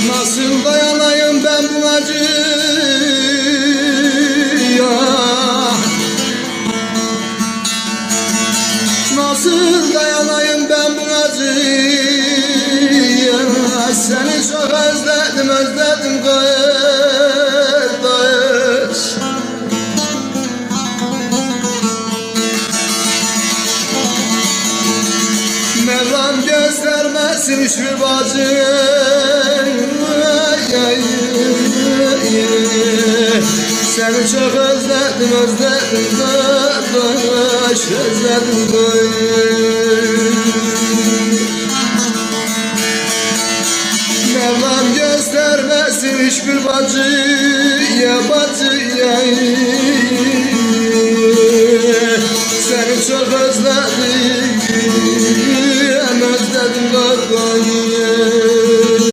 Nasıl dayanayım ben bu acıya? Nasıl dayanayım ben bu acıya? Seni çok özledim, özledim kardeş. Mevlam göstermesin hiçbir bacı. Seni çok özledim, özledim kardeş, özledim kardeş. Mevlam göstermesin hiçbir bacıya, bacıya. Seni çok özledim, özledim kardeş.